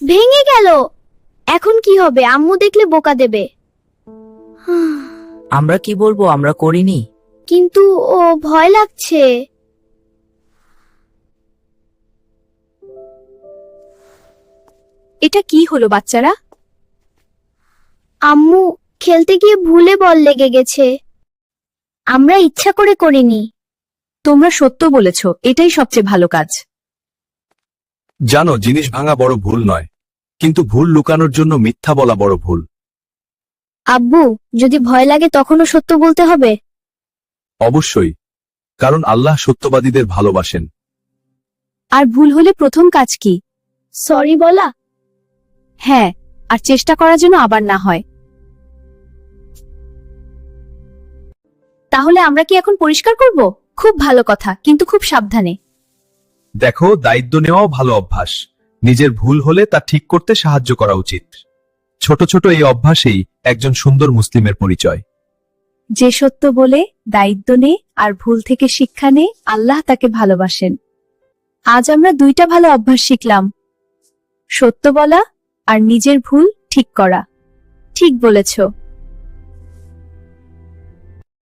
ভেঙে গেল। এখন কি হবে? আম্মু দেখলে বোকা দেবে। আমরা কি বলবো আমরা করিনি? কিন্তু ও ভয় লাগছে। এটা কি হলো বাচ্চারা? আম্মু, খেলতে গিয়ে ভুলে বল লেগে গেছে। আমরা ইচ্ছা করে করিনি। তোমরা সত্য বলেছ, এটাই সবচেয়ে ভালো কাজ। জানো, জিনিস ভাঙা বড় ভুল নয়, কিন্তু ভুল লুকানোর জন্য মিথ্যা বলা বড় ভুল। আব্বু, যদি ভয় লাগে তখনও সত্য বলতে হবে? অবশ্যই, কারণ আল্লাহ সত্যবাদীদের ভালোবাসেন। আর ভুল হলে প্রথম কাজ কি? সরি বলা। হ্যাঁ, আর চেষ্টা করার জন্য আবার না হয়। তাহলে আমরা কি এখন পরিষ্কার করব? খুব ভালো কথা, কিন্তু খুব সাবধানে। দেখো, দায়িত্ব নেওয়াও ভালো অভ্যাস। নিজের ভুল হলে তা ঠিক করতে সাহায্য করা উচিত। ছোট ছোট এই অভ্যাসেই একজন সুন্দর মুসলিমের পরিচয়। যে সত্য বলে, দায়িত্ব নে আর ভুল থেকে শিক্ষা নে, আল্লাহ তাকে ভালোবাসেন। আজ আমরা দুইটা ভালো অভ্যাস শিখলাম, সত্য বলা আর নিজের ভুল ঠিক করা। ঠিক বলেছ।